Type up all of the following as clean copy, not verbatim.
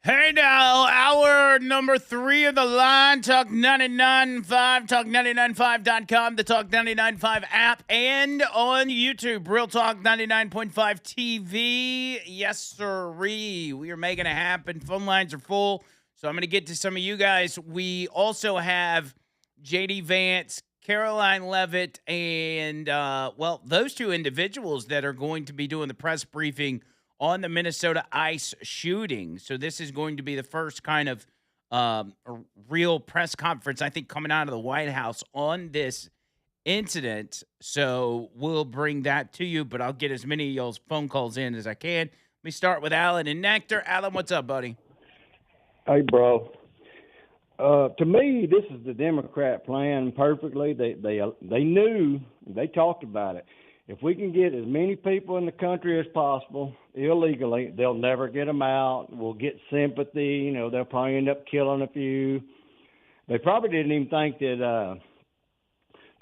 Hey now, hour number 3 of the line, Talk 99.5, talk995.com, the Talk 99.5 app, and on YouTube, Real Talk 99.5 TV. Yes, sirree. We are making it happen. Phone lines are full, so I'm going to get to some of you guys. We also have JD Vance, Caroline Levitt, and, those two individuals that are going to be doing the press briefing on the Minnesota ICE shooting. So this is going to be the first kind of real press conference, I think, coming out of the White House on this incident. So we'll bring that to you, but I'll get as many of y'all's phone calls in as I can. Let me start with Alan and Nectar. Alan, what's up, buddy? Hey, bro. To me, this is the Democrat plan perfectly. They knew, they talked about it. If we can get as many people in the country as possible illegally, they'll never get them out. We'll get sympathy. You know, they'll probably end up killing a few. They probably didn't even think that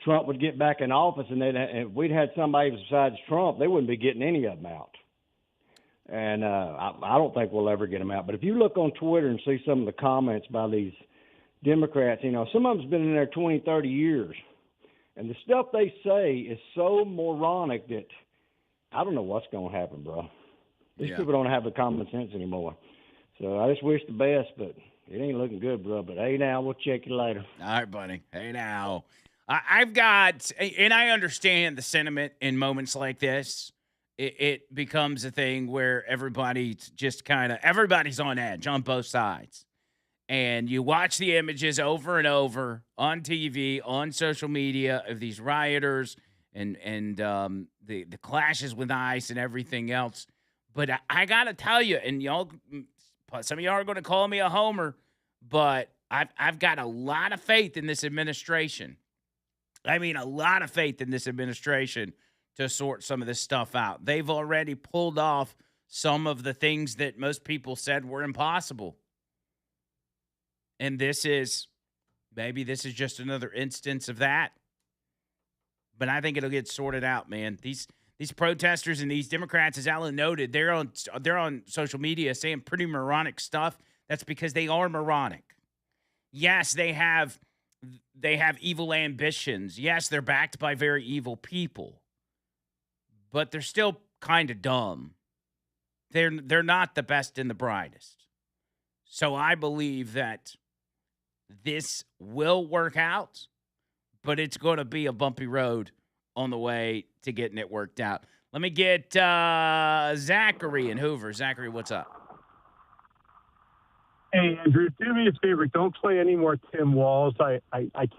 Trump would get back in office, and if we'd had somebody besides Trump, they wouldn't be getting any of them out. And I don't think we'll ever get them out. But if you look on Twitter and see some of the comments by these Democrats, you know, some of them's been in there 20, 30 years. And the stuff they say is so moronic that I don't know what's going to happen, bro. These people don't have the common sense anymore. So I just wish the best, but it ain't looking good, bro. But hey, now, we'll check you later. All right, buddy. Hey, now. I've got, and I understand the sentiment in moments like this. It becomes a thing where everybody's just everybody's on edge on both sides. And you watch the images over and over on TV, on social media of these rioters and the clashes with ICE and everything else. But I got to tell you, and y'all, some of y'all are going to call me a homer, but I've got a lot of faith in this administration. I mean, a lot of faith in this administration to sort some of this stuff out. They've already pulled off some of the things that most people said were impossible. And maybe this is just another instance of that. But I think it'll get sorted out, man. These protesters and these Democrats, as Alan noted, they're on social media saying pretty moronic stuff. That's because they are moronic. Yes, they have evil ambitions. Yes, they're backed by very evil people. But they're still kind of dumb. They're not the best and the brightest. So I believe that this will work out, but it's going to be a bumpy road on the way to getting it worked out. Let me get Zachary in Hoover. Zachary, what's up? Hey, Andrew, do me a favor. Don't play any more Tim Walz. I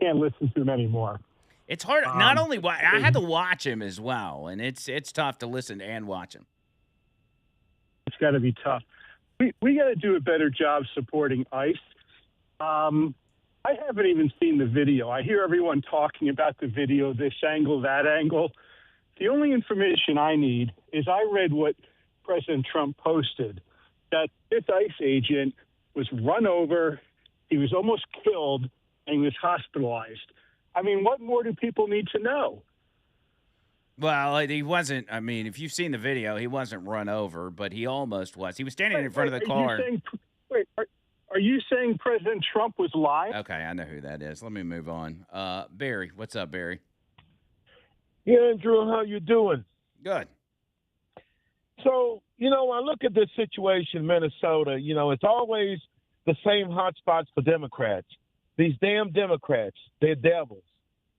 can't listen to him anymore. It's hard. Not only I had to watch him as well, and it's tough to listen and watch him. It's got to be tough. We got to do a better job supporting ICE. I haven't even seen the video. I hear everyone talking about the video, this angle, that angle. The only information I need is I read what President Trump posted, that this ICE agent was run over, he was almost killed, and he was hospitalized. I mean, what more do people need to know? Well, he wasn't. I mean, if you've seen the video, he wasn't run over, but he almost was. He was standing in front of the car. Are you saying President Trump was lying? Okay, I know who that is. Let me move on. Barry, what's up, Barry? Yeah, Andrew, how you doing? Good. So, you know, I look at this situation in Minnesota, you know, it's always the same hot spots for Democrats. These damn Democrats, they're devils.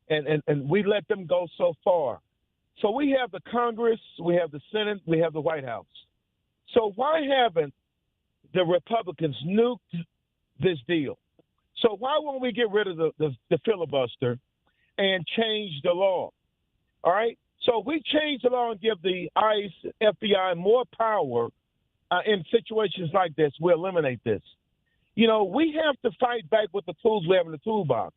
And we let them go so far. So we have the Congress, we have the Senate, we have the White House. So why haven't the Republicans nuked this deal? So why won't we get rid of the filibuster and change the law? All right? So if we change the law and give the ICE, FBI more power in situations like this, we'll eliminate this. You know, we have to fight back with the tools we have in the toolbox.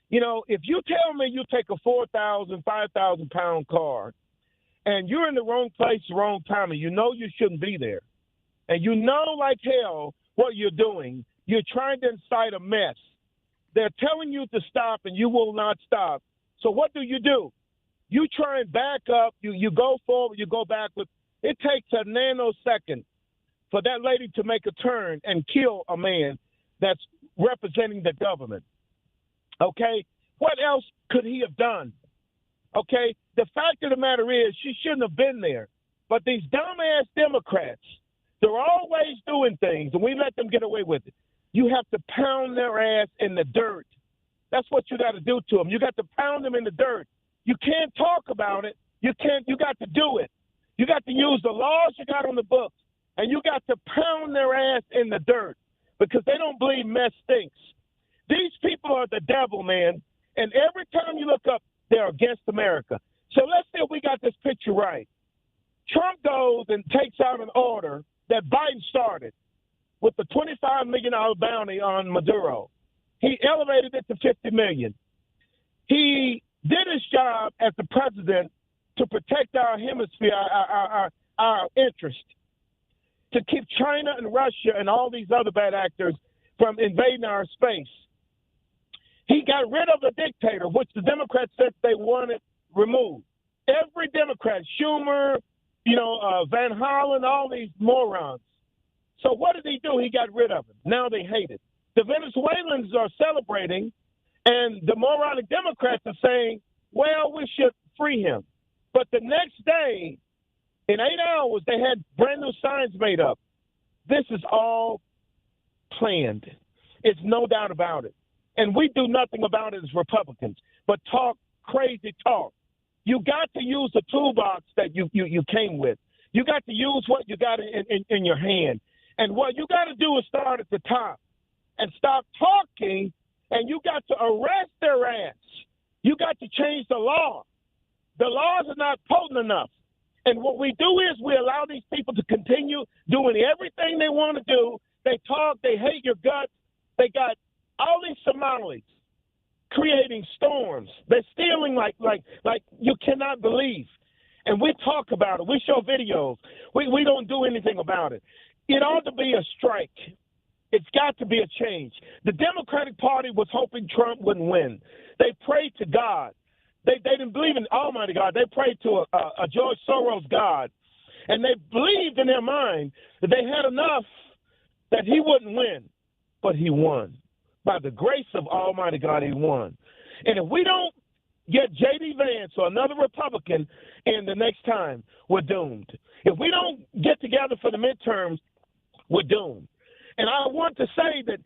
You know, if you tell me you take a 4,000, 5,000-pound car and you're in the wrong place, the wrong time, and you know you shouldn't be there, and you know like hell what you're doing, you're trying to incite a mess. They're telling you to stop, and you will not stop. So what do? You try and back up. You go forward, you go backward. It takes a nanosecond for that lady to make a turn and kill a man that's representing the government. Okay? What else could he have done? Okay? The fact of the matter is she shouldn't have been there. But these dumbass Democrats, they're always doing things, and we let them get away with it. You have to pound their ass in the dirt. That's what you got to do to them. You got to pound them in the dirt. You can't talk about it. You got to do it. You got to use the laws you got on the books, and you got to pound their ass in the dirt because they don't believe mess stinks. These people are the devil, man, and every time you look up, they're against America. So let's say we got this picture right. Trump goes and takes out an order that Biden started with the $25 million bounty on Maduro. He elevated it to $50 million. He did his job as the president to protect our hemisphere, our interest, to keep China and Russia and all these other bad actors from invading our space. He got rid of the dictator, which the Democrats said they wanted removed. Every Democrat, Schumer, Van Hollen, all these morons. So what did he do? He got rid of him. Now they hate it. The Venezuelans are celebrating, and the moronic Democrats are saying, well, we should free him. But the next day, in 8 hours, they had brand new signs made up. This is all planned. It's no doubt about it. And we do nothing about it as Republicans, but talk crazy talk. You got to use the toolbox that you came with. You got to use what you got in your hand. And what you got to do is start at the top and stop talking, and you got to arrest their ass. You got to change the law. The laws are not potent enough. And what we do is we allow these people to continue doing everything they want to do. They talk, they hate your guts. They got all these Somalis creating storms. They're stealing like you cannot believe. And we talk about it. We show videos. We don't do anything about it. It ought to be a strike. It's got to be a change. The Democratic Party was hoping Trump wouldn't win. They prayed to God. They didn't believe in Almighty God. They prayed to a George Soros God. And they believed in their mind that they had enough that he wouldn't win. But he won. By the grace of Almighty God, he won. And if we don't get J.D. Vance or another Republican in the next time, we're doomed. If we don't get together for the midterms, we're doomed. And I want to say that,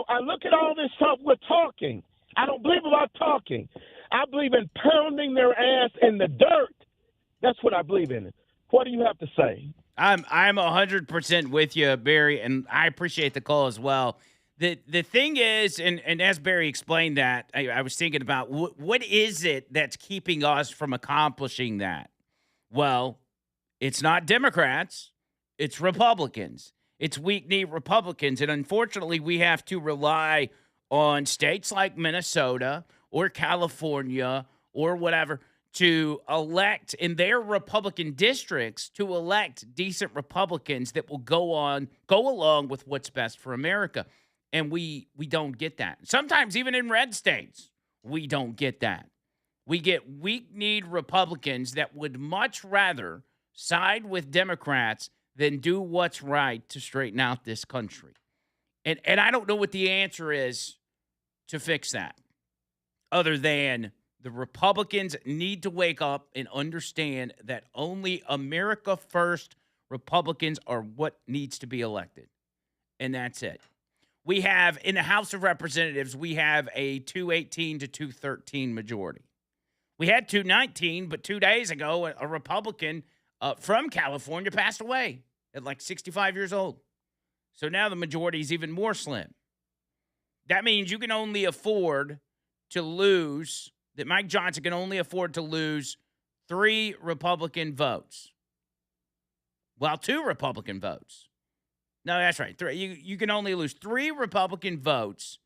I look at all this stuff we're talking. I don't believe about talking. I believe in pounding their ass in the dirt. That's what I believe in. What do you have to say? I'm 100% with you, Barry, and I appreciate the call as well. The thing is, and as Barry explained that, I was thinking about what is it that's keeping us from accomplishing that? Well, it's not Democrats. It's Republicans. It's weak-knee Republicans. And unfortunately, we have to rely on states like Minnesota or California or whatever to elect in their Republican districts to elect decent Republicans that will go along with what's best for America. And we don't get that. Sometimes even in red states, we don't get that. We get weak-kneed Republicans that would much rather side with Democrats than do what's right to straighten out this country. And I don't know what the answer is to fix that, other than the Republicans need to wake up and understand that only America First Republicans are what needs to be elected. And that's it. We have, in the House of Representatives, we have a 218 to 213 majority. We had 219, but 2 days ago, a Republican from California passed away at like 65 years old. So now the majority is even more slim. That means you can only afford to lose, that Mike Johnson can only afford to lose 3 Republican votes. Well, 2 Republican votes. No, that's right. 3. You can only lose 3 Republican votes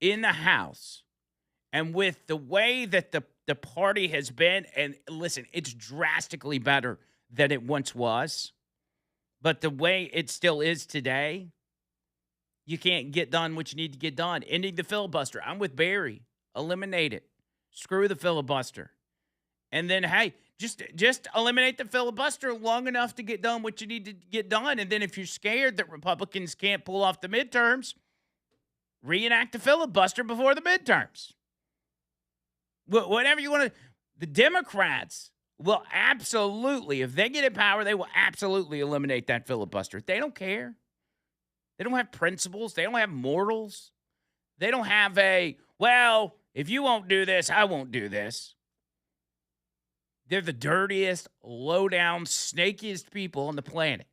in the House. And with the way that the party has been, and listen, it's drastically better than it once was. But the way it still is today, you can't get done what you need to get done. Ending the filibuster. I'm with Barry. Eliminate it. Screw the filibuster. And then, hey, Just eliminate the filibuster long enough to get done what you need to get done. And then if you're scared that Republicans can't pull off the midterms, reenact the filibuster before the midterms. Whatever you want to. The Democrats will absolutely, if they get in power, they will absolutely eliminate that filibuster. They don't care. They don't have principles. They don't have morals. They don't have well, if you won't do this, I won't do this. They're the dirtiest, low-down, snakiest people on the planet.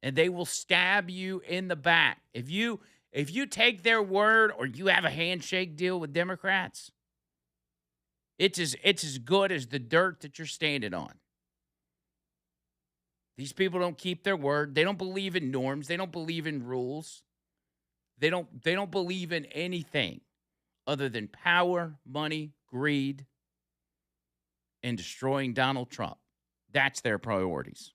And they will stab you in the back. If you take their word or you have a handshake deal with Democrats, it's as good as the dirt that you're standing on. These people don't keep their word. They don't believe in norms. They don't believe in rules. They don't believe in anything other than power, money, greed, and destroying Donald Trump. That's their priorities.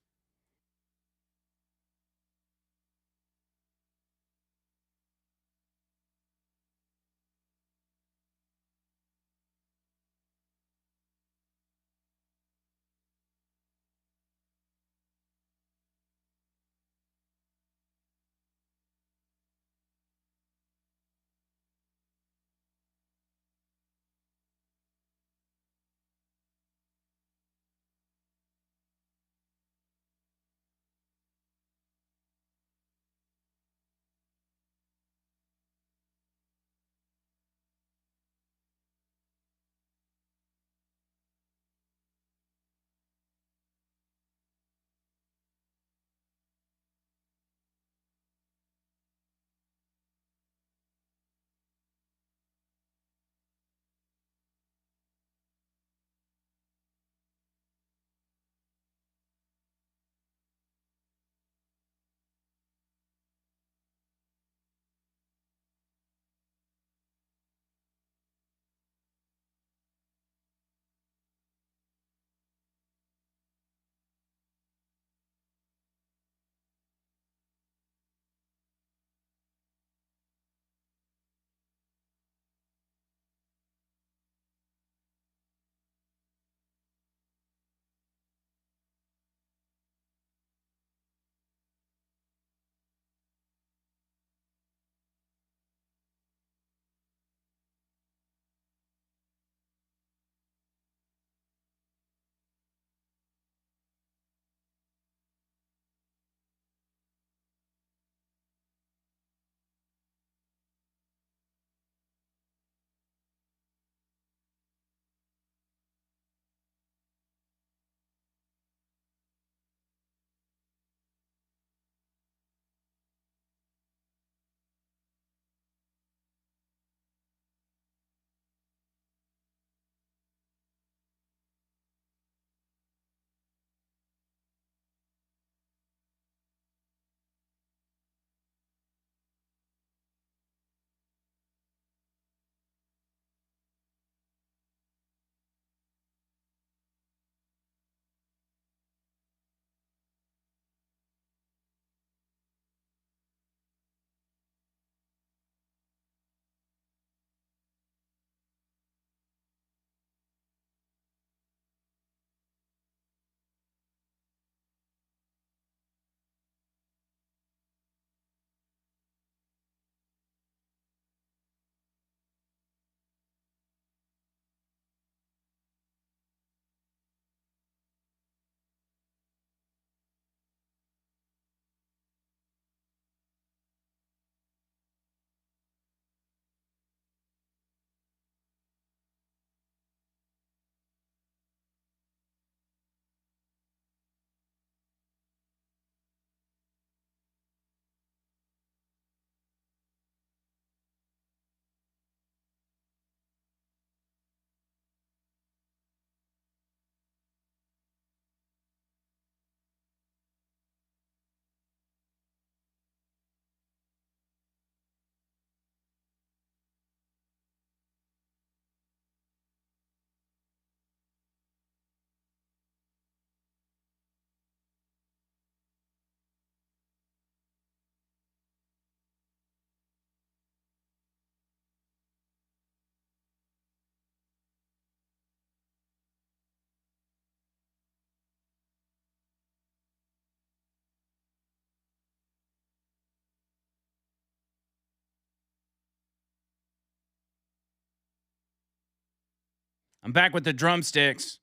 I'm back with the drumsticks.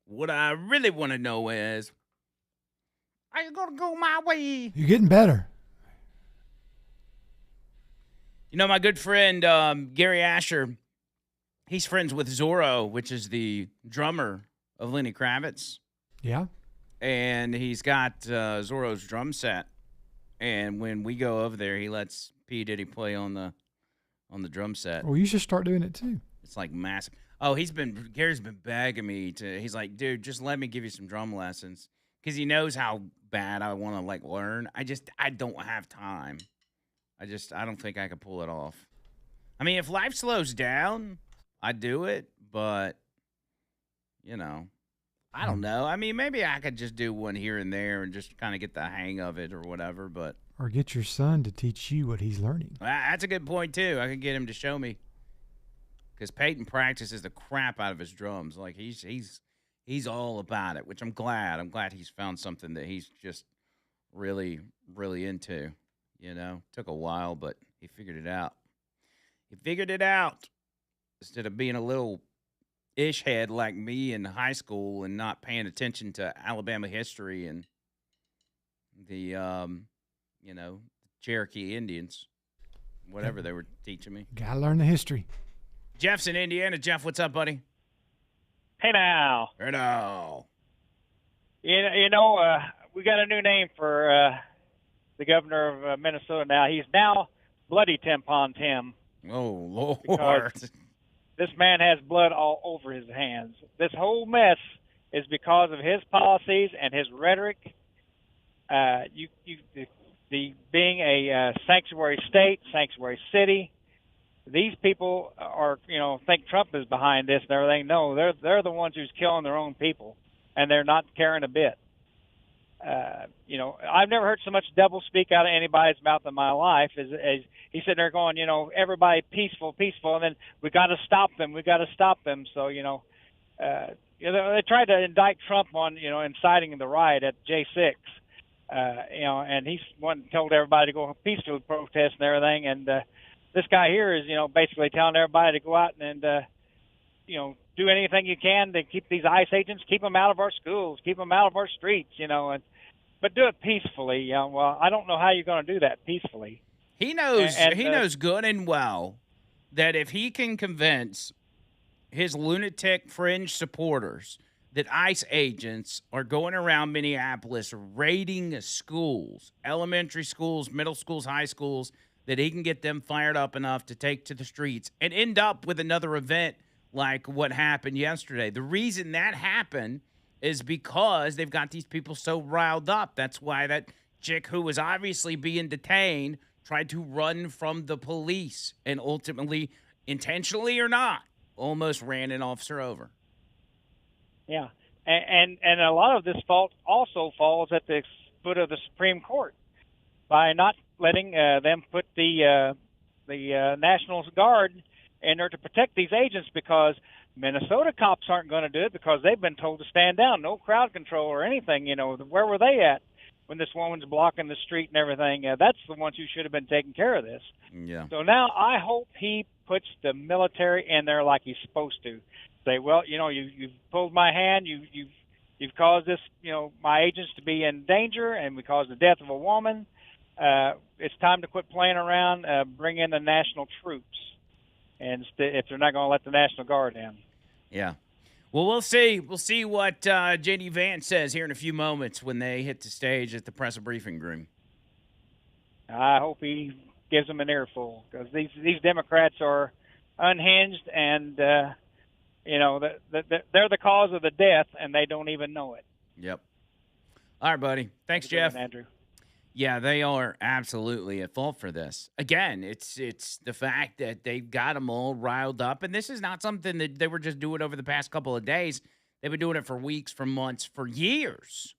What I really want to know is, are you going to go my way? You're getting better. You know, my good friend Gary Asher, he's friends with Zorro, which is the drummer of Lenny Kravitz. Yeah. And he's got Zorro's drum set. And when we go over there, he lets P. Diddy play on the drum set. Well, you should start doing it too. It's like massive. Oh, Gary's been begging me to. He's like, dude, just let me give you some drum lessons, because he knows how bad I want to like learn. I don't have time. I don't think I could pull it off. I mean, if life slows down, I do it, but you know, I don't know. I mean, maybe I could just do one here and there and just kind of get the hang of it or whatever. But Or get your son to teach you what he's learning. that's a good point too. I could get him to show me, because Peyton practices the crap out of his drums. Like he's all about it, which I'm glad. I'm glad he's found something that he's just really, really into. You know, took a while, but he figured it out. Instead of being a little ish head like me in high school and not paying attention to Alabama history and the, Cherokee Indians, whatever they were teaching me. Gotta learn the history. Jeff's in Indiana. Jeff, what's up, buddy? Hey now, Hello. we got a new name for the governor of Minnesota now. He's now Bloody Tampon Tim. Oh, Lord. Because this man has blood all over his hands. This whole mess is because of his policies and his rhetoric. Being a sanctuary state, sanctuary city, these people think Trump is behind this and everything. No, they're the ones who's killing their own people, and they're not caring a bit. I've never heard so much double speak out of anybody's mouth in my life as he's sitting there going, everybody peaceful, and then we got to stop them. So, they tried to indict Trump on, inciting the riot at J6, and he's told everybody to go peacefully protest and everything. And this guy here is, basically telling everybody to go out and, do anything you can to keep these ICE agents, keep them out of our schools, keep them out of our streets, but do it peacefully. Well, I don't know how you're going to do that peacefully. He knows. He knows good and well that if he can convince his lunatic fringe supporters that ICE agents are going around Minneapolis raiding schools, elementary schools, middle schools, high schools, that he can get them fired up enough to take to the streets and end up with another event like what happened yesterday. The reason that happened is because they've got these people so riled up. That's why that chick who was obviously being detained tried to run from the police and ultimately, intentionally or not, almost ran an officer over. Yeah, and a lot of this fault also falls at the foot of the Supreme Court by not letting them put the National Guard in there to protect these agents, because Minnesota cops aren't going to do it because they've been told to stand down, no crowd control or anything. Where were they at when this woman's blocking the street and everything? That's the ones who should have been taking care of this. Yeah. So now I hope he puts the military in there like he's supposed to. Say, well, you've pulled my hand, you've caused this, my agents to be in danger, and we caused the death of a woman. It's time to quit playing around. Bring in the national troops. And if they're not going to let the National Guard in. Yeah. Well, we'll see. We'll see what J.D. Vance says here in a few moments when they hit the stage at the press briefing room. I hope he gives them an earful, because these Democrats are unhinged, and, they're the cause of the death, and they don't even know it. Yep. All right, buddy. Thanks, Jeff. Andrew. Yeah, they are absolutely at fault for this. Again, it's the fact that they've got them all riled up, and this is not something that they were just doing over the past couple of days. They've been doing it for weeks, for months, for years,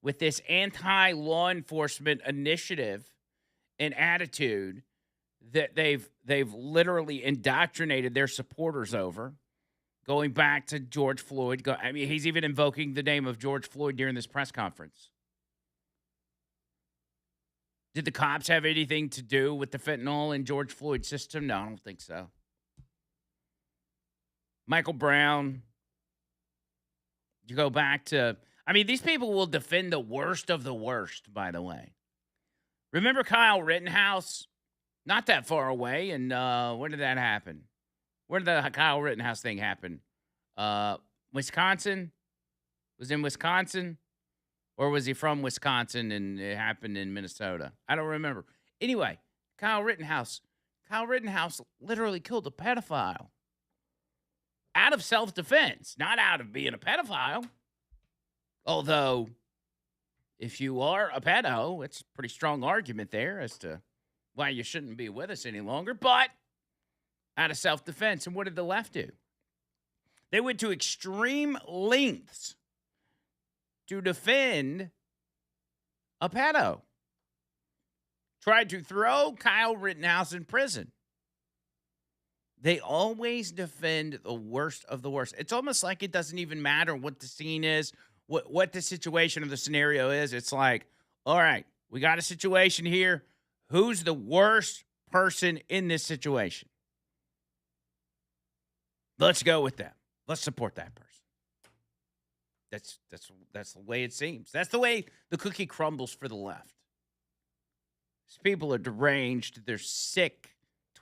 with this anti-law enforcement initiative and attitude that they've literally indoctrinated their supporters over, going back to George Floyd. He's even invoking the name of George Floyd during this press conference. Did the cops have anything to do with the fentanyl in George Floyd's system? No, I don't think so. Michael Brown. You go back to, I mean, these people will defend the worst of the worst, by the way. Remember Kyle Rittenhouse? Not that far away. And when did that happen? Where did the Kyle Rittenhouse thing happen? Wisconsin? Was in Wisconsin? Or was he from Wisconsin and it happened in Minnesota? I don't remember. Anyway, Kyle Rittenhouse literally killed a pedophile. Out of self-defense, not out of being a pedophile. Although, if you are a pedo, it's a pretty strong argument there as to why you shouldn't be with us any longer. But out of self-defense. And what did the left do? They went to extreme lengths to defend a pedo. Tried to throw Kyle Rittenhouse in prison. They always defend the worst of the worst. It's almost like it doesn't even matter what the scene is, what the situation of the scenario is. It's like, all right, we got a situation here. Who's the worst person in this situation? Let's go with them. Let's support that person. That's the way it seems. That's the way the cookie crumbles for the left. These people are deranged. They're sick,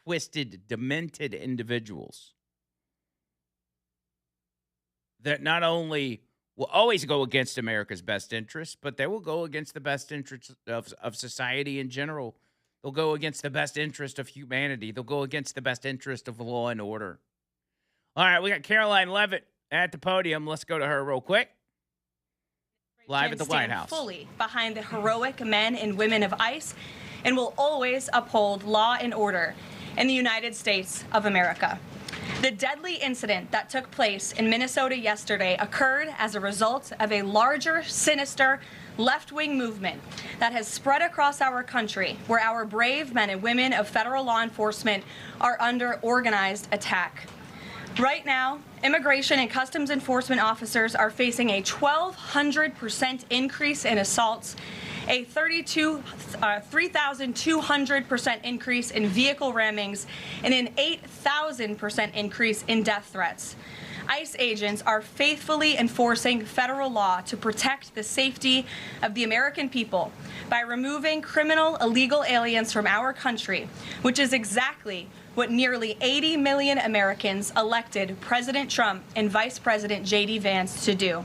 twisted, demented individuals that not only will always go against America's best interests, but they will go against the best interests of society in general. They'll go against the best interest of humanity. They'll go against the best interest of law and order. All right, we got Caroline Leavitt at the podium. Let's go to her real quick. Live at the White House. Fully behind the heroic men and women of ICE and will always uphold law and order in the United States of America. The deadly incident that took place in Minnesota yesterday occurred as a result of a larger, sinister, left-wing movement that has spread across our country, where our brave men and women of federal law enforcement are under organized attack. Right now, immigration and customs enforcement officers are facing a 1,200% increase in assaults, a 3,200% increase in vehicle rammings, and an 8,000% increase in death threats. ICE agents are faithfully enforcing federal law to protect the safety of the American people by removing criminal illegal aliens from our country, which is exactly what nearly 80 million Americans elected President Trump and Vice President J.D. Vance to do.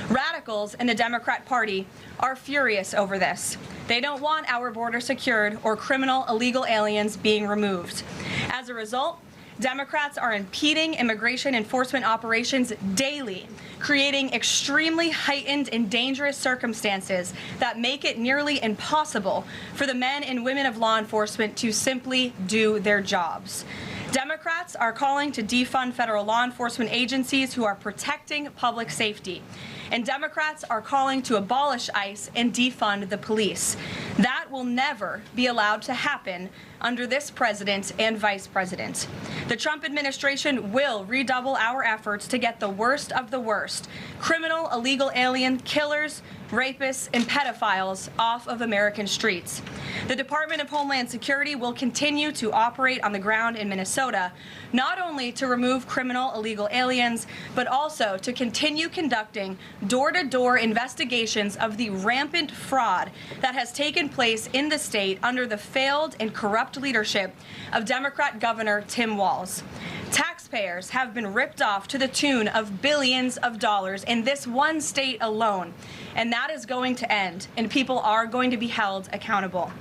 Radicals in the Democrat Party are furious over this. They don't want our border secured or criminal illegal aliens being removed. As a result, Democrats are impeding immigration enforcement operations daily, creating extremely heightened and dangerous circumstances that make it nearly impossible for the men and women of law enforcement to simply do their jobs. Democrats are calling to defund federal law enforcement agencies who are protecting public safety. And Democrats are calling to abolish ICE and defund the police. That will never be allowed to happen under this president and vice president. The Trump administration will redouble our efforts to get the worst of the worst, criminal illegal alien killers, rapists, and pedophiles off of American streets. The Department of Homeland Security will continue to operate on the ground in Minnesota, not only to remove criminal illegal aliens, but also to continue conducting door-to-door investigations of the rampant fraud that has taken place in the state under the failed and corrupt leadership of Democrat Governor Tim Walz. Taxpayers have been ripped off to the tune of billions of dollars in this one state alone. And that is going to end, and people are going to be held accountable.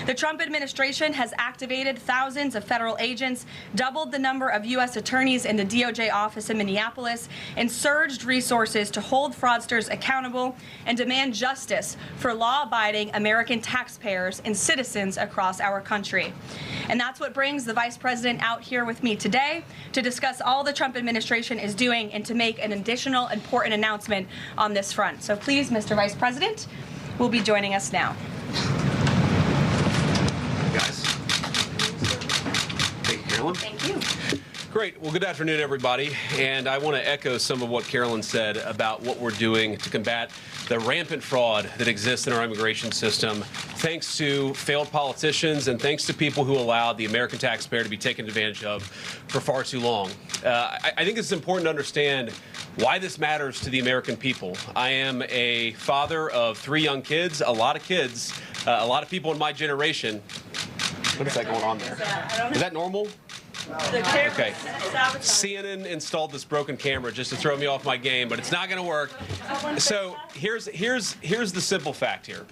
The Trump administration has activated thousands of federal agents, doubled the number of U.S. attorneys in the DOJ office in Minneapolis, and surged resources to hold fraudsters accountable and demand justice for law-abiding American taxpayers and citizens across our country. And that's what brings the Vice President out here with me today to discuss all the Trump administration is doing and to make an additional important announcement on this front. So please, Mr. Vice President will be joining us now. Guys. Thank you, Carolyn. Thank you. Great. Well, good afternoon, everybody. And I want to echo some of what Carolyn said about what we're doing to combat the rampant fraud that exists in our immigration system, thanks to failed politicians and thanks to people who allowed the American taxpayer to be taken advantage of for far too long. I think it's important to understand why this matters to the American people. I am a father of 3 young kids, a lot of kids, a lot of people in my generation. What is that going on there? Is that normal? Okay. CNN installed this broken camera just to throw me off my game, but it's not going to work. So here's the simple fact here.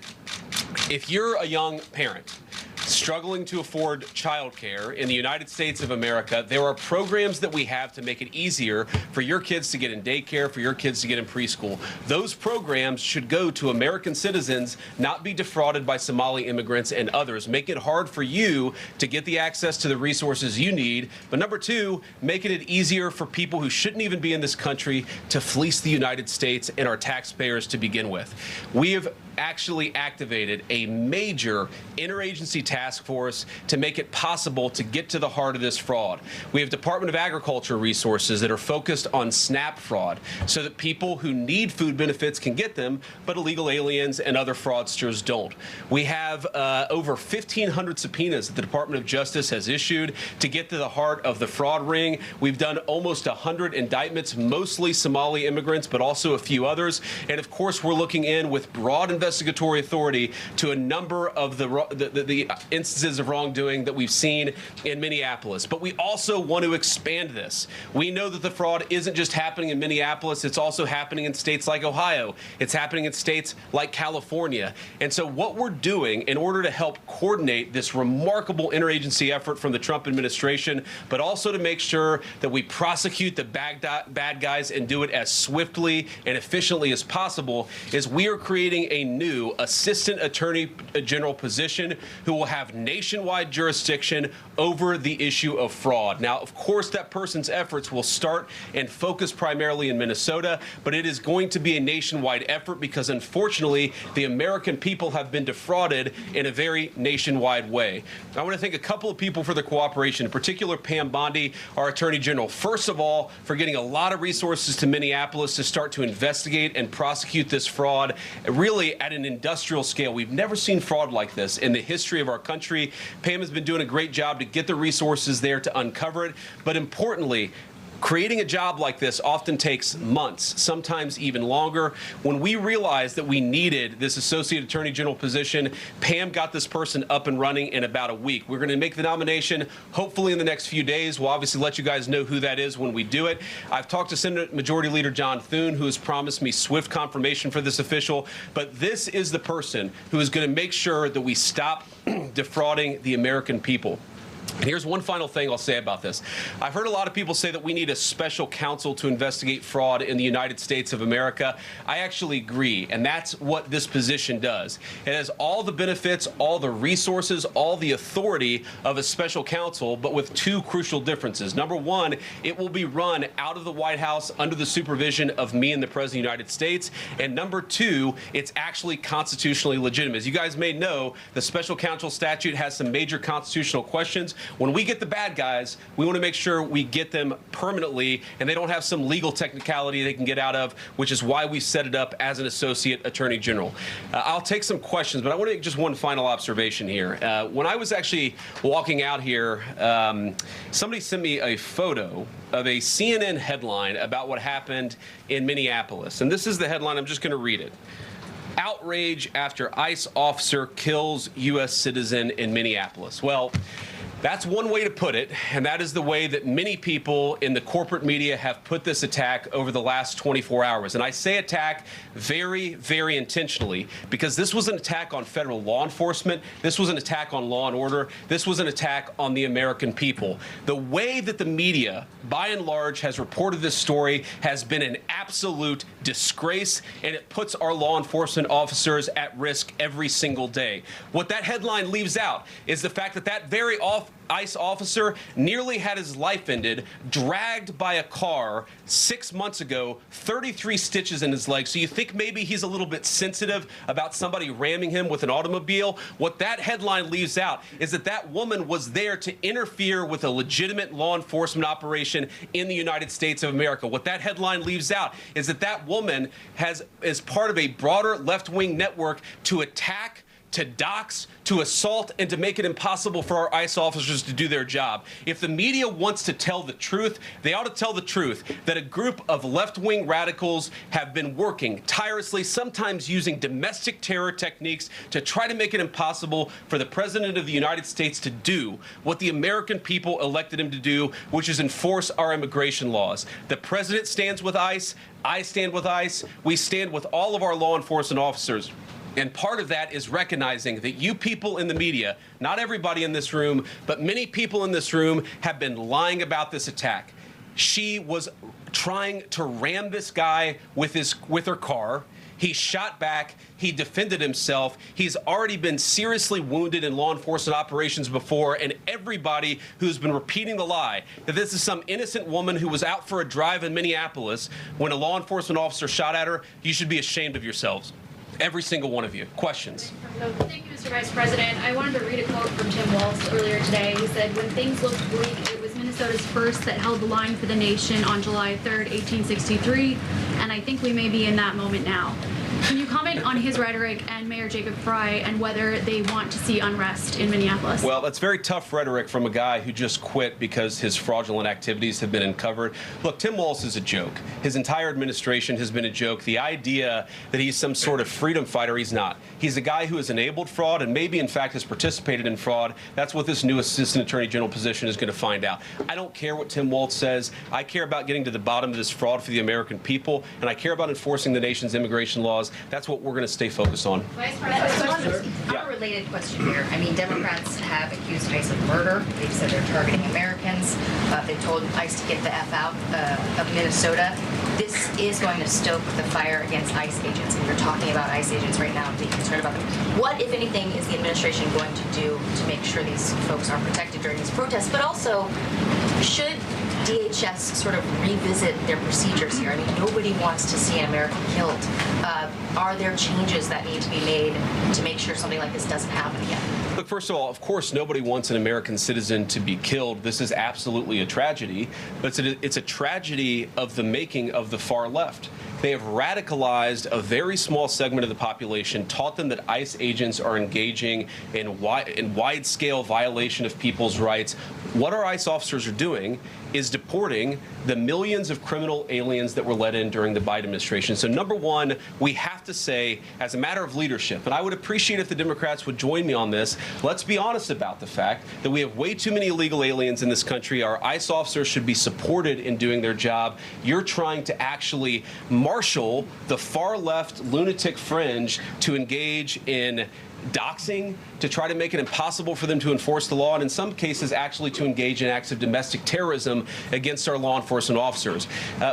If you're a young parent struggling to afford childcare in the United States of America, there are programs that we have to make it easier for your kids to get in daycare, for your kids to get in preschool. Those programs should go to American citizens, not be defrauded by Somali immigrants and others. Make it hard for you to get the access to the resources you need. But number 2, making it easier for people who shouldn't even be in this country to fleece the United States and our taxpayers to begin with. We have actually activated a major interagency task force to make it possible to get to the heart of this fraud. We have Department of Agriculture resources that are focused on SNAP fraud so that people who need food benefits can get them, but illegal aliens and other fraudsters don't. We have over 1,500 subpoenas that the Department of Justice has issued to get to the heart of the fraud ring. We've done almost 100 indictments, mostly Somali immigrants, but also a few others. And of course, we're looking in with broad investigatory authority to a number of the instances of wrongdoing that we've seen in Minneapolis. But we also want to expand this. We know that the fraud isn't just happening in Minneapolis, it's also happening in states like Ohio. It's happening in states like California. And so what we're doing in order to help coordinate this remarkable interagency effort from the Trump administration, but also to make sure that we prosecute the bad guys and do it as swiftly and efficiently as possible, is we are creating a new Assistant Attorney General position who will have nationwide jurisdiction over the issue of fraud. Now, of course, that person's efforts will start and focus primarily in Minnesota, but it is going to be a nationwide effort because, unfortunately, the American people have been defrauded in a very nationwide way. I want to thank a couple of people for their cooperation, in particular Pam Bondi, our Attorney General, first of all, for getting a lot of resources to Minneapolis to start to investigate and prosecute this fraud, really at an industrial scale. We've never seen fraud like this in the history of our country. Pam has been doing a great job to get the resources there to uncover it. But importantly, creating a job like this often takes months, sometimes even longer. When we realized that we needed this Associate Attorney General position, Pam got this person up and running in about a week. We're going to make the nomination hopefully in the next few days. We'll obviously let you guys know who that is when we do it. I've talked to Senate Majority Leader John Thune, who has promised me swift confirmation for this official. But this is the person who is going to make sure that we stop defrauding the American people. And here's one final thing I'll say about this. I've heard a lot of people say that we need a special counsel to investigate fraud in the United States of America. I actually agree, and that's what this position does. It has all the benefits, all the resources, all the authority of a special counsel, but with 2 crucial differences. Number 1, it will be run out of the White House under the supervision of me and the President of the United States. And number 2, it's actually constitutionally legitimate. As you guys may know, the special counsel statute has some major constitutional questions. When we get the bad guys, we want to make sure we get them permanently and they don't have some legal technicality they can get out of, which is why we set it up as an Associate Attorney General. I'll take some questions, but I want to make just one final observation here. When I was actually walking out here, somebody sent me a photo of a CNN headline about what happened in Minneapolis. And this is the headline. I'm just going to read it. Outrage after ICE officer kills U.S. citizen in Minneapolis. Well, that's one way to put it, and that is the way that many people in the corporate media have put this attack over the last 24 hours. And I say attack very, very intentionally because this was an attack on federal law enforcement. This was an attack on law and order. This was an attack on the American people. The way that the media, by and large, has reported this story has been an absolute disgrace, and it puts our law enforcement officers at risk every single day. What that headline leaves out is the fact that that very ICE officer nearly had his life ended, dragged by a car 6 months ago, 33 stitches in his leg. So you think maybe he's a little bit sensitive about somebody ramming him with an automobile? What that headline leaves out is that that woman was there to interfere with a legitimate law enforcement operation in the United States of America. What that headline leaves out is that that woman is part of a broader left-wing network to attack, to dox, to assault, and to make it impossible for our ICE officers to do their job. If the media wants to tell the truth, they ought to tell the truth that a group of left-wing radicals have been working tirelessly, sometimes using domestic terror techniques to try to make it impossible for the President of the United States to do what the American people elected him to do, which is enforce our immigration laws. The President stands with ICE. I stand with ICE. We stand with all of our law enforcement officers. And part of that is recognizing that you people in the media, not everybody in this room, but many people in this room have been lying about this attack. She was trying to ram this guy with her car. He shot back. He defended himself. He's already been seriously wounded in law enforcement operations before. And everybody who's been repeating the lie that this is some innocent woman who was out for a drive in Minneapolis when a law enforcement officer shot at her, you should be ashamed of yourselves. Every single one of you. Questions? Thank you, Mr. Vice President. I wanted to read a quote from Tim Walz earlier today. He said, "When things looked bleak, it was Minnesota's first that held the line for the nation on July 3rd, 1863, and I think we may be in that moment now." Can you comment on his rhetoric and Mayor Jacob Frey and whether they want to see unrest in Minneapolis? Well, that's very tough rhetoric from a guy who just quit because his fraudulent activities have been uncovered. Look, Tim Walz is a joke. His entire administration has been a joke. The idea that he's some sort of freedom fighter, he's not. He's a guy who has enabled fraud and maybe, in fact, has participated in fraud. That's what this new Assistant Attorney General position is going to find out. I don't care what Tim Walz says. I care about getting to the bottom of this fraud for the American people, and I care about enforcing the nation's immigration laws. That's what we're going to stay focused on. Vice President, a related question here. I mean, Democrats have accused ICE of murder. They've said they're targeting Americans. They've told ICE to get the F out of Minnesota. This is going to stoke the fire against ICE agents, and you're talking about ICE agents right now and being concerned about them. What, if anything, is the administration going to do to make sure these folks are protected during these protests? But also, should DHS sort of revisit their procedures here? I mean, nobody wants to see an American killed. Are there changes that need to be made to make sure something like this doesn't happen again? Look, first of all, of course, nobody wants an American citizen to be killed. This is absolutely a tragedy, but it's a tragedy of the making of the far left. They have radicalized a very small segment of the population, taught them that ICE agents are engaging in wide-scale violation of people's rights. What our ICE officers are doing is deporting the millions of criminal aliens that were let in during the Biden administration. So number one, we have to say, as a matter of leadership, and I would appreciate if the Democrats would join me on this, let's be honest about the fact that we have way too many illegal aliens in this country. Our ICE officers should be supported in doing their job. You're trying to actually marshal the far left lunatic fringe to engage in doxing, to try to make it impossible for them to enforce the law, and in some cases actually to engage in acts of domestic terrorism against our law enforcement officers.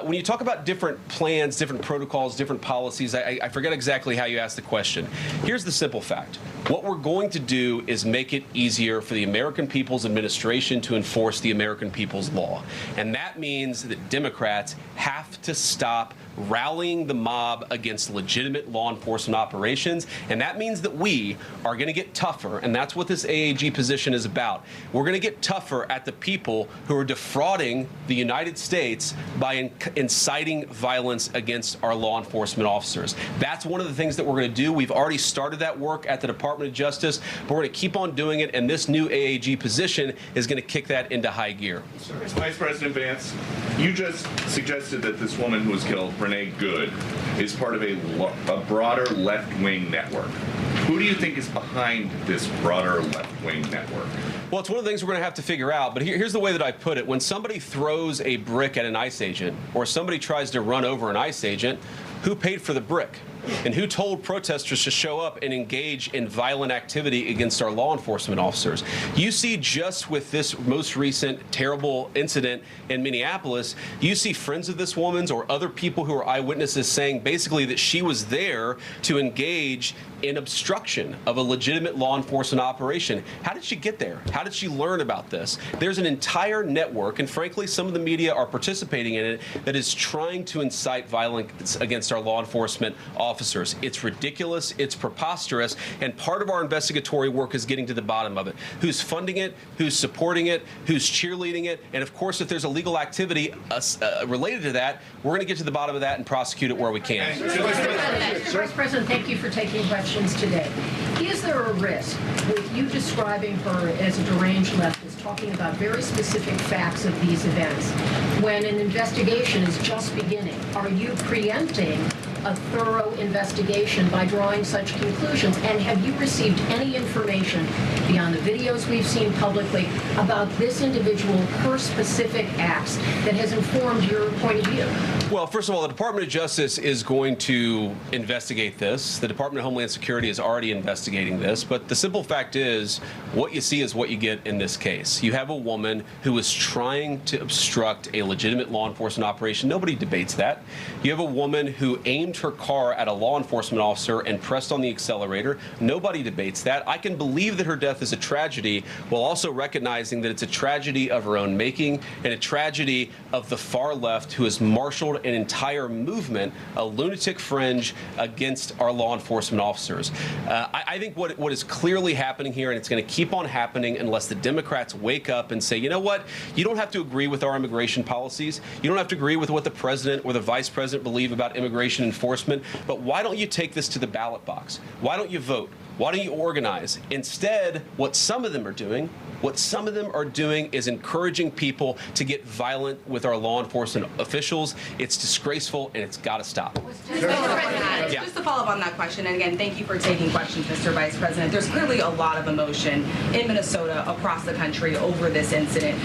When you talk about different plans, different protocols, different policies, I forget exactly how you asked the question. Here's the simple fact. What we're going to do is make it easier for the American people's administration to enforce the American people's law. And that means that Democrats have to stop rallying the mob against legitimate law enforcement operations. And that means that we are going to get tougher. And that's what this AAG position is about. We're going to get tougher at the people who are defrauding the United States by inciting violence against our law enforcement officers. That's one of the things that we're going to do. We've already started that work at the Department of Justice, but we're going to keep on doing it. And this new AAG position is going to kick that into high gear. Vice President Vance, you just suggested that this woman who was killed, Renee Good, is part of a broader left-wing network. Who do you think is behind this broader left-wing network? Well, it's one of the things we're going to have to figure out. But here's the way that I put it. When somebody throws a brick at an ICE agent or somebody tries to run over an ICE agent, who paid for the brick? And who told protesters to show up and engage in violent activity against our law enforcement officers? You see, just with this most recent terrible incident in Minneapolis, you see friends of this woman's or other people who are eyewitnesses saying basically that she was there to engage in obstruction of a legitimate law enforcement operation. How did she get there? How did she learn about this? There's an entire network, and frankly, some of the media are participating in it, that is trying to incite violence against our law enforcement officers. It's ridiculous, it's preposterous, and part of our investigatory work is getting to the bottom of it. Who's funding it, who's supporting it, who's cheerleading it, and of course, if there's illegal activity related to that, we're going to get to the bottom of that and prosecute it where we can. Vice President, thank you for taking questions today. Is there a risk with you describing her as a deranged leftist, talking about very specific facts of these events, when an investigation is just beginning? Are you preempting a thorough investigation by drawing such conclusions? And have you received any information beyond the videos we've seen publicly about this individual, her specific acts, that has informed your point of view? Well, first of all, the Department of Justice is going to investigate this. The Department of Homeland Security is already investigating this. But the simple fact is, what you see is what you get in this case. You have a woman who is trying to obstruct a legitimate law enforcement operation. Nobody debates that. You have a woman who aimed her car at a law enforcement officer and pressed on the accelerator. Nobody debates that. I can believe that her death is a tragedy, while also recognizing that it's a tragedy of her own making and a tragedy of the far left, who has marshaled an entire movement, a lunatic fringe against our law enforcement officers. I think what is clearly happening here, and it's going to keep on happening unless the Democrats wake up and say, you know what, you don't have to agree with our immigration policies. You don't have to agree with what the president or the vice president believe about immigration enforcement, but why don't you take this to the ballot box? Why don't you vote? Why don't you organize? Instead, what some of them are doing is encouraging people to get violent with our law enforcement officials. It's disgraceful, and it's got to stop. Just to follow up on that question, and again, thank you for taking questions, Mr. Vice President. There's clearly a lot of emotion in Minnesota, across the country, over this incident.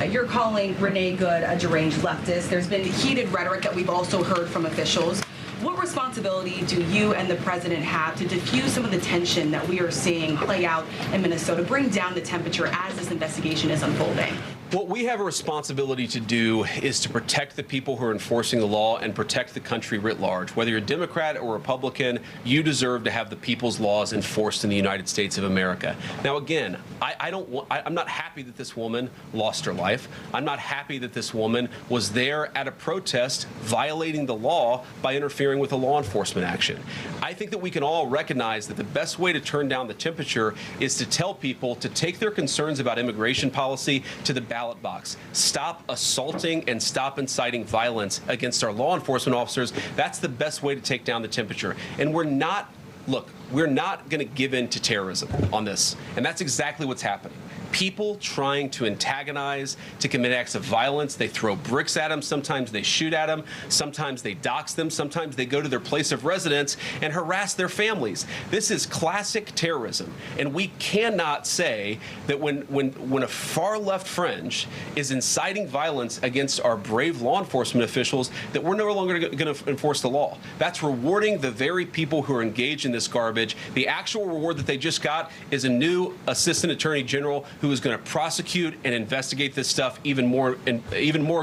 You're calling Renee Good a deranged leftist. There's been heated rhetoric that we've also heard from officials. What responsibility do you and the president have to diffuse some of the tension that we are seeing play out in Minnesota, bring down the temperature as this investigation is unfolding? What we have a responsibility to do is to protect the people who are enforcing the law and protect the country writ large. Whether you're a Democrat or Republican, you deserve to have the people's laws enforced in the United States of America. Now, again, I'm not happy that this woman lost her life. I'm not happy that this woman was there at a protest violating the law by interfering with a law enforcement action. I think that we can all recognize that the best way to turn down the temperature is to tell people to take their concerns about immigration policy to the ballot box. Stop assaulting and stop inciting violence against our law enforcement officers. That's the best way to take down the temperature. And we're not going to give in to terrorism on this. And that's exactly what's happening. People trying to antagonize, to commit acts of violence. They throw bricks at them. Sometimes they shoot at them. Sometimes they dox them. Sometimes they go to their place of residence and harass their families. This is classic terrorism. And we cannot say that when a far left fringe is inciting violence against our brave law enforcement officials, that we're no longer going to enforce the law. That's rewarding the very people who are engaged in this garbage. The actual reward that they just got is a new assistant attorney general who is going to prosecute and investigate this stuff even more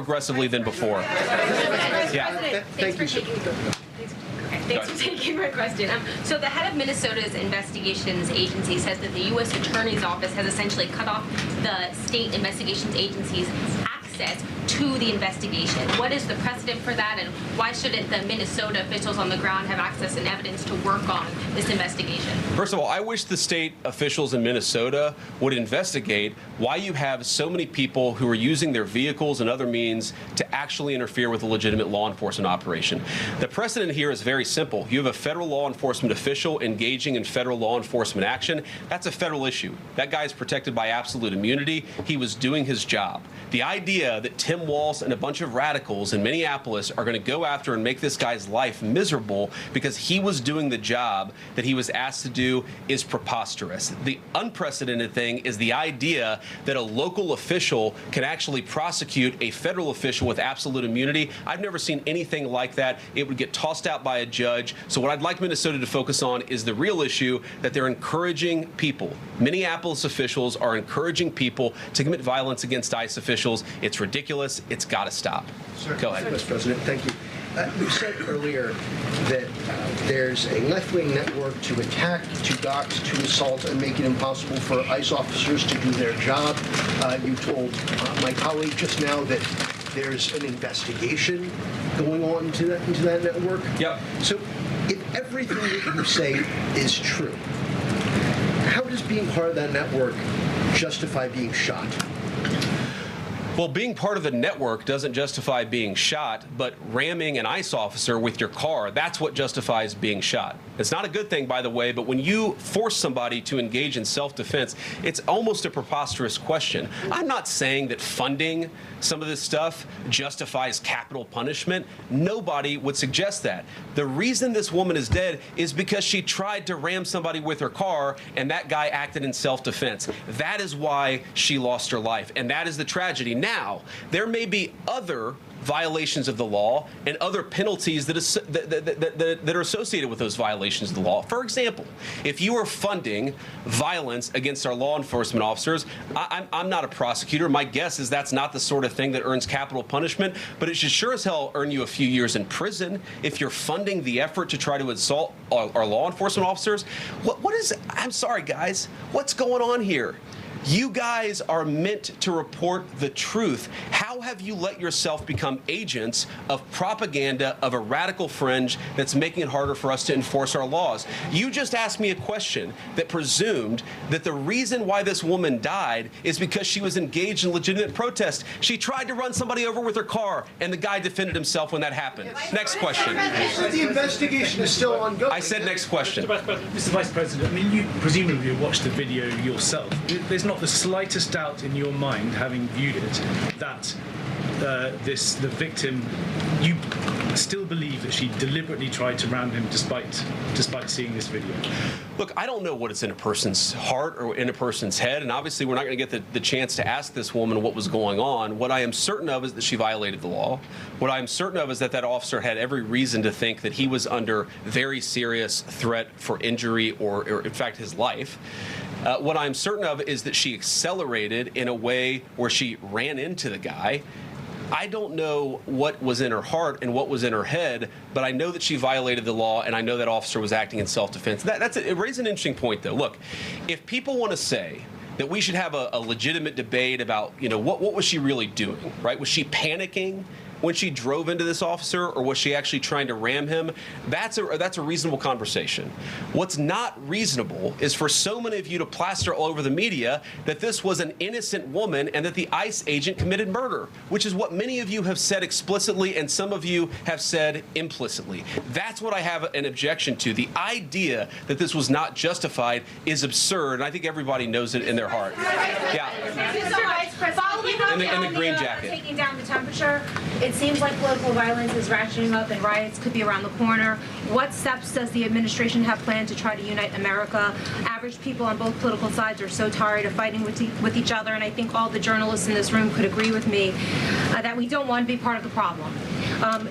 aggressively than before. Yeah. Thanks for taking my question. So the head of Minnesota's investigations agency says that the U.S. Attorney's Office has essentially cut off the state investigations agency's access to the investigation. What is the precedent for that, and why shouldn't the Minnesota officials on the ground have access and evidence to work on this investigation? First of all, I wish the state officials in Minnesota would investigate why you have so many people who are using their vehicles and other means to actually interfere with a legitimate law enforcement operation. The precedent here is very simple. You have a federal law enforcement official engaging in federal law enforcement action. That's a federal issue. That guy is protected by absolute immunity. He was doing his job. The idea that Tim Tim Walz and a bunch of radicals in Minneapolis are going to go after and make this guy's life miserable because he was doing the job that he was asked to do is preposterous. The unprecedented thing is the idea that a local official can actually prosecute a federal official with absolute immunity. I've never seen anything like that. It would get tossed out by a judge. So what I'd like Minnesota to focus on is the real issue that they're encouraging people. Minneapolis officials are encouraging people to commit violence against ICE officials. It's ridiculous. It's got to stop. Sir, go ahead. Mr. President, thank you. You said earlier that there's a left-wing network to attack, to dox, to assault, and make it impossible for ICE officers to do their job. You told my colleague just now that there's an investigation going on into that network. Yep. So if everything that you say is true, how does being part of that network justify being shot? Well, being part of the network doesn't justify being shot, but ramming an ICE officer with your car, that's what justifies being shot. It's not a good thing, by the way, but when you force somebody to engage in self-defense, it's almost a preposterous question. I'm not saying that funding some of this stuff justifies capital punishment. Nobody would suggest that. The reason this woman is dead is because she tried to ram somebody with her car, and that guy acted in self-defense. That is why she lost her life, and that is the tragedy. Now, there may be other violations of the law and other penalties that are associated with those violations of the law. For example, if you are funding violence against our law enforcement officers, I'm not a prosecutor. My guess is that's not the sort of thing that earns capital punishment, but it should sure as hell earn you a few years in prison if you're funding the effort to try to assault our law enforcement officers. What is, I'm sorry, guys, what's going on here? You guys are meant to report the truth. How have you let yourself become agents of propaganda of a radical fringe that's making it harder for us to enforce our laws? You just asked me a question that presumed that the reason why this woman died is because she was engaged in legitimate protest. She tried to run somebody over with her car, and the guy defended himself when that happened. Next question. The investigation is still ongoing. I said next question. Mr. Vice President, I mean, you presumably watched the video yourself. There's not the slightest doubt in your mind, having viewed it, that the victim, you still believe that she deliberately tried to ram him despite seeing this video? Look, I don't know what is in a person's heart or in a person's head, and obviously we're not going to get the chance to ask this woman what was going on. What I am certain of is that she violated the law. What I am certain of is that that officer had every reason to think that he was under very serious threat for injury or in fact, his life. What I'm certain of is that she accelerated in a way where she ran into the guy. I don't know what was in her heart and what was in her head, but I know that she violated the law, and I know that officer was acting in self-defense. It raises an interesting point, though. Look, if people want to say that we should have a legitimate debate about, you know, what was she really doing, right? Was she panicking when she drove into this officer, or was she actually trying to ram him? That's a reasonable conversation. What's not reasonable is for so many of you to plaster all over the media that this was an innocent woman and that the ICE agent committed murder, which is what many of you have said explicitly and some of you have said implicitly. That's what I have an objection to. The idea that this was not justified is absurd, and I think everybody knows it in their heart. Yeah. Mr. Vice President, in the green jacket. Taking down the temperature. It seems like political violence is ratcheting up and riots could be around the corner. What steps does the administration have planned to try to unite America? Average people on both political sides are so tired of fighting with each other, and I think all the journalists in this room could agree with me that we don't want to be part of the problem.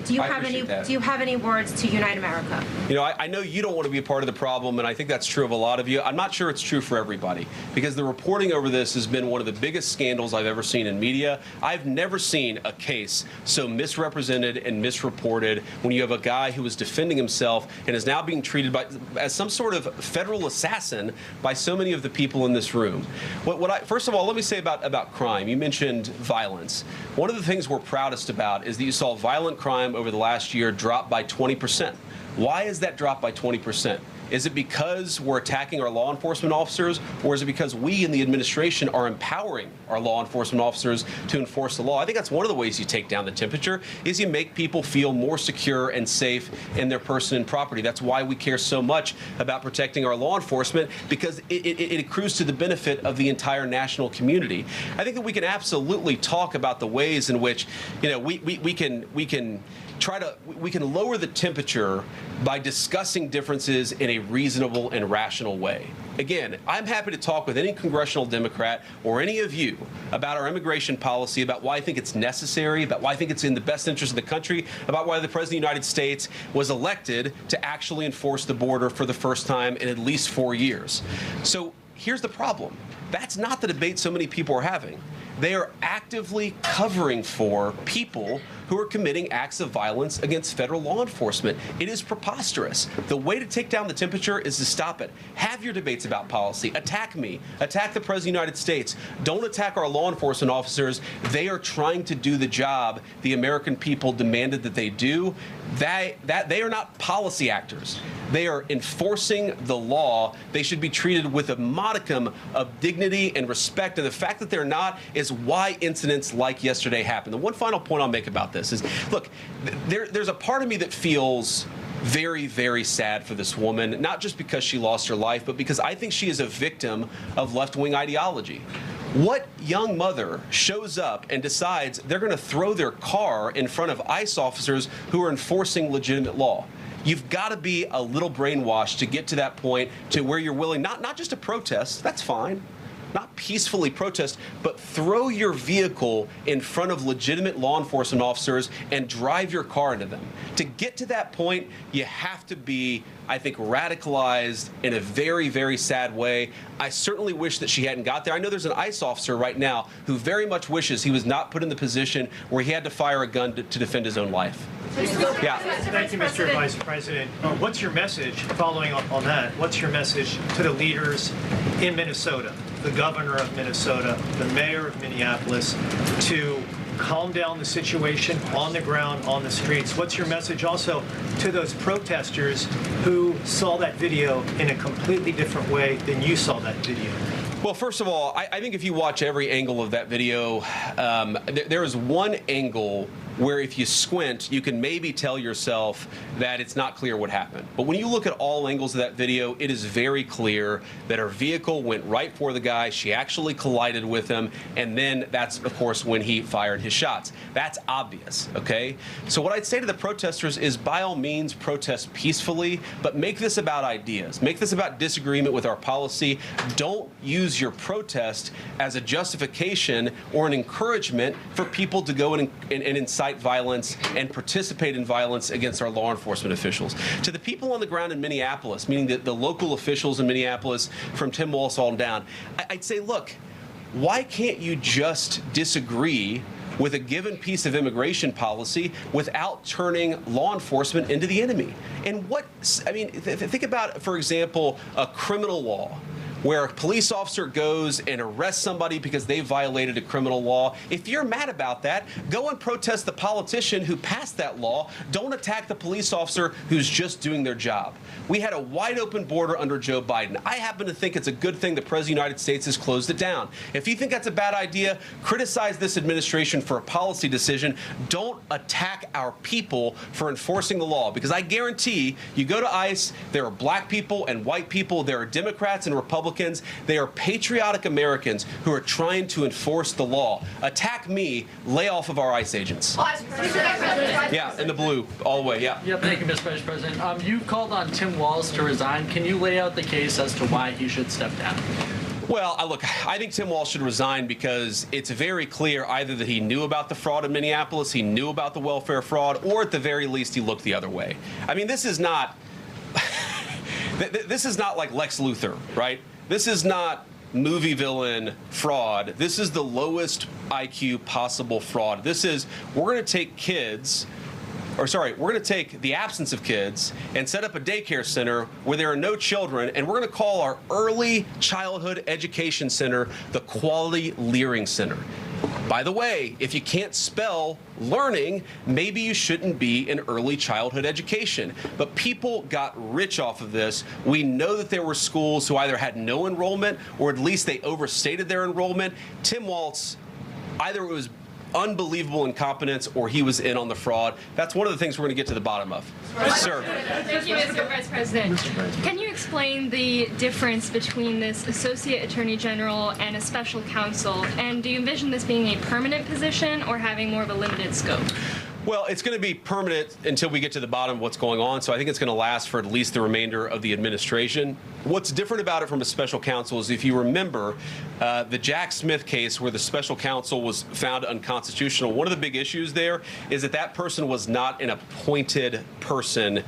Do you have any words to unite America? You know, I know you don't want to be a part of the problem, and I think that's true of a lot of you. I'm not sure it's true for everybody, because the reporting over this has been one of the biggest scandals I've ever seen in media. I've never seen a case so misrepresented and misreported when you have a guy who is defending himself and is now being treated as some sort of federal assassin by so many of the people in this room. First of all, let me say about crime. You mentioned violence. One of the things we're proudest about is that you saw violent crime over the last year drop by 20%. Why is that drop by 20%? Is it because we're attacking our law enforcement officers, or is it because we in the administration are empowering our law enforcement officers to enforce the law? I think that's one of the ways you take down the temperature, is you make people feel more secure and safe in their person and property. That's why we care so much about protecting our law enforcement, because it accrues to the benefit of the entire national community. I think that we can absolutely talk about the ways in which, you know, we can lower the temperature by discussing differences in a reasonable and rational way. Again, I'm happy to talk with any congressional Democrat or any of you about our immigration policy, about why I think it's necessary, about why I think it's in the best interest of the country, about why the President of the United States was elected to actually enforce the border for the first time in at least 4 years. So here's the problem. That's not the debate so many people are having. They are actively covering for people who are committing acts of violence against federal law enforcement. It is preposterous. The way to take down the temperature is to stop it. Have your debates about policy. Attack me. Attack the President of the United States. Don't attack our law enforcement officers. They are trying to do the job the American people demanded that they do. They are not policy actors. They are enforcing the law. They should be treated with a modicum of dignity and respect. And the fact that they're not is why incidents like yesterday happened. The one final point I'll make about this is, look, there's a part of me that feels very, very sad for this woman, not just because she lost her life, but because I think she is a victim of left-wing ideology. What young mother shows up and decides they're going to throw their car in front of ICE officers who are enforcing legitimate law? You've got to be a little brainwashed to get to that point to where you're willing not just to protest, that's fine, not peacefully protest, but throw your vehicle in front of legitimate law enforcement officers and drive your car into them. To get to that point, you have to be, I think, radicalized in a very, very sad way. I certainly wish that she hadn't got there. I know there's an ICE officer right now who very much wishes he was not put in the position where he had to fire a gun to defend his own life. Yeah. Thank you, Mr. Vice President. What's your message, following up on that, what's your message to the leaders in Minnesota, the governor of Minnesota, the mayor of Minneapolis, to calm down the situation on the ground, on the streets? What's your message also to those protesters who saw that video in a completely different way than you saw that video? Well, first of all, I think if you watch every angle of that video, there is one angle where if you squint, you can maybe tell yourself that it's not clear what happened. But when you look at all angles of that video, it is very clear that her vehicle went right for the guy. She actually collided with him. And then that's, of course, when he fired his shots. That's obvious, okay? So what I'd say to the protesters is, by all means, protest peacefully, but make this about ideas. Make this about disagreement with our policy. Don't use your protest as a justification or an encouragement for people to go and incite violence and participate in violence against our law enforcement officials. To the people on the ground in Minneapolis, meaning the local officials in Minneapolis from Tim Walz on down, I'd say, look, why can't you just disagree with a given piece of immigration policy without turning law enforcement into the enemy? And think about, for example, a criminal law, where a police officer goes and arrests somebody because they violated a criminal law. If you're mad about that, go and protest the politician who passed that law. Don't attack the police officer who's just doing their job. We had a wide open border under Joe Biden. I happen to think it's a good thing the President of the United States has closed it down. If you think that's a bad idea, criticize this administration for a policy decision. Don't attack our people for enforcing the law, because I guarantee you go to ICE, there are black people and white people, there are Democrats and Republicans. They are patriotic Americans who are trying to enforce the law. Attack me, lay off of our ICE agents. Yeah, in the blue, all the way, yeah. Yep, thank you, Mr. Vice President. You called on Tim Walz to resign. Can you lay out the case as to why he should step down? Well, look, I think Tim Walz should resign because it's very clear either that he knew about the fraud in Minneapolis, he knew about the welfare fraud, or at the very least he looked the other way. I mean, this is not like Lex Luthor, right? This is not movie villain fraud. This is the lowest IQ possible fraud. This is, we're going to take the absence of kids and set up a daycare center where there are no children, and we're going to call our early childhood education center the Quality Leering Center. By the way, if you can't spell learning, maybe you shouldn't be in early childhood education. But people got rich off of this. We know that there were schools who either had no enrollment or at least they overstated their enrollment. Tim Walz, either it was unbelievable incompetence or he was in on the fraud. That's one of the things we're going to get to the bottom of. Sir. Thank you, Mr. Vice President. Can you explain the difference between this Associate Attorney General and a special counsel? And do you envision this being a permanent position or having more of a limited scope? Well, it's going to be permanent until we get to the bottom of what's going on, so I think it's going to last for at least the remainder of the administration. What's different about it from a special counsel is if you remember the Jack Smith case where the special counsel was found unconstitutional, one of the big issues there is that that person was not an appointed person,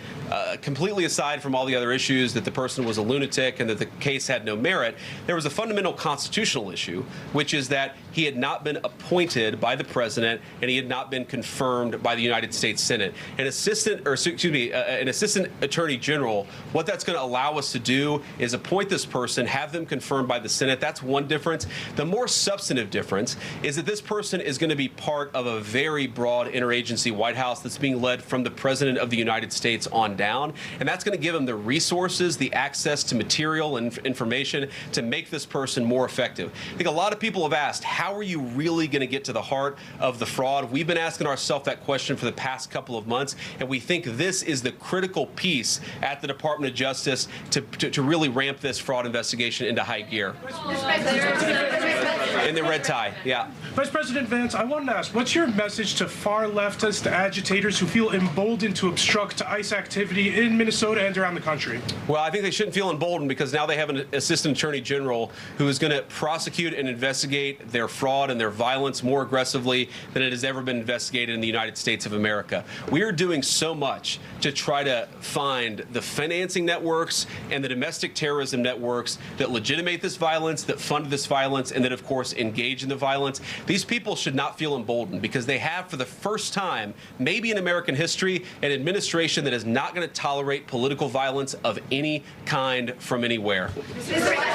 completely aside from all the other issues that the person was a lunatic and that the case had no merit. There was a fundamental constitutional issue, which is that he had not been appointed by the president and he had not been confirmed by the United States Senate. An assistant attorney general, what that's going to allow us to do is appoint this person, have them confirmed by the Senate. That's one difference. The more substantive difference is that this person is going to be part of a very broad interagency White House that's being led from the President of the United States on down. And that's going to give him the resources, the access to material and information to make this person more effective. I think a lot of people have asked, how are you really going to get to the heart of the fraud? We've been asking ourselves that question for the past couple of months, and we think this is the critical piece at the Department of Justice to really ramp this fraud investigation into high gear. In the red tie, yeah. Vice President Vance, I wanted to ask, what's your message to far leftist agitators who feel emboldened to obstruct ICE activity in Minnesota and around the country? Well, I think they shouldn't feel emboldened because now they have an assistant attorney general who is going to prosecute and investigate their fraud and their violence more aggressively than it has ever been investigated in the United States of America. We are doing so much to try to find the financing networks and the domestic terrorism networks that legitimate this violence, that fund this violence, and that, of course, engage in the violence. These people should not feel emboldened because they have, for the first time, maybe in American history, an administration that is not going to tolerate political violence of any kind from anywhere.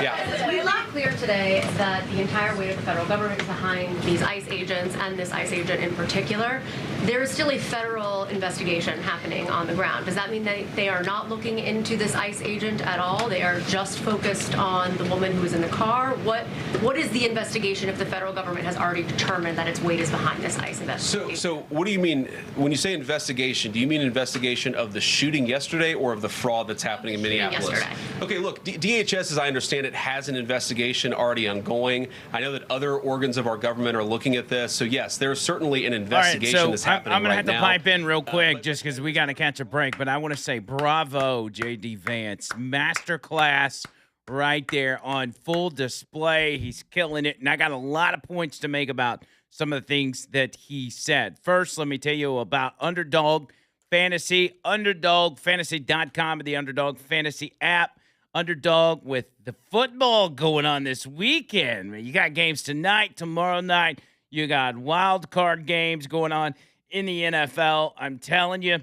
Yeah. We not clear today that the entire weight of the federal government is behind these ICE agents and this ICE agent in particular. There is still a federal investigation happening on the ground. Does that mean that they are not looking into this ICE agent at all? They are just focused on the woman who was in the car? What is the investigation if the federal government has already determined that its weight is behind this ICE investigation? So what do you mean when you say investigation? Do you mean investigation of the shooting yesterday or of the fraud that's happening in Minneapolis? Yesterday. Okay, look, DHS, as I understand it, has an investigation already ongoing. I know that other organs of our government are looking at this. So yes, there's certainly an investigation that's happening I'm going to have to now. pipe in real quick just because we got to catch a break. But I want to say bravo, J.D. Vance. Masterclass right there on full display. He's killing it. And I got a lot of points to make about some of the things that he said. First, let me tell you about Underdog Fantasy, UnderdogFantasy.com, and the Underdog Fantasy app. Underdog with the football going on this weekend. You got games tonight, tomorrow night. You got wild card games going on in the NFL. I'm telling you,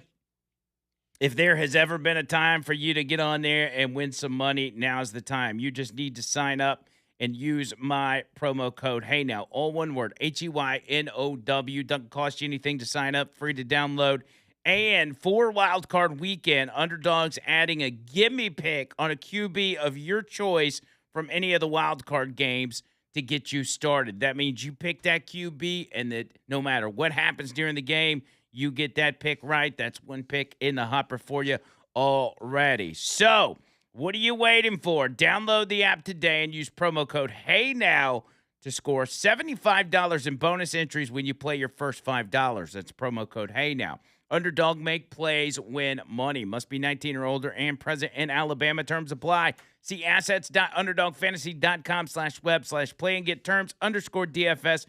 if there has ever been a time for you to get on there and win some money, now's the time. You just need to sign up and use my promo code HeyNow. All one word, HEYNOW. Doesn't cost you anything to sign up, free to download. And for Wild Card Weekend, Underdog's adding a gimme pick on a QB of your choice from any of the wild card games to get you started. That means you pick that QB, and that no matter what happens during the game, you get that pick right. That's one pick in the hopper for you already. So, what are you waiting for? Download the app today and use promo code HeyNow to score $75 in bonus entries when you play your first $5. That's promo code HeyNow. Underdog, make plays, win money. Must be 19 or older and present in Alabama. Terms apply. See assets.underdogfantasy.com/web/play and get terms _DFS_.html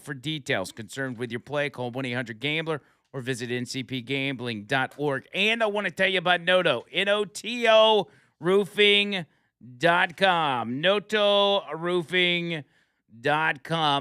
for details. Concerned with your play, call 1-800-GAMBLER or visit ncpgambling.org. And I want to tell you about Noto, Noto Roofing.com. Noto Roofing.com.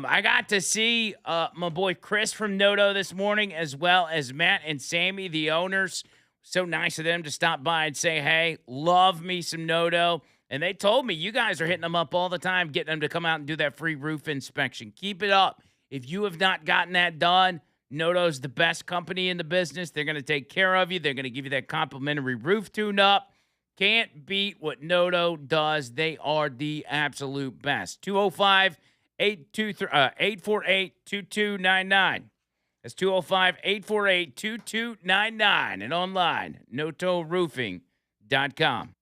I got to see my boy Chris from Noto this morning, as well as Matt and Sammy, the owners. So nice of them to stop by and say, hey, love me some Noto. And they told me you guys are hitting them up all the time, getting them to come out and do that free roof inspection. Keep it up. If you have not gotten that done, Noto's the best company in the business. They're going to take care of you. They're going to give you that complimentary roof tune-up. Can't beat what Noto does. They are the absolute best. 205-848-2299. That's 205-848-2299. And online, notoroofing.com.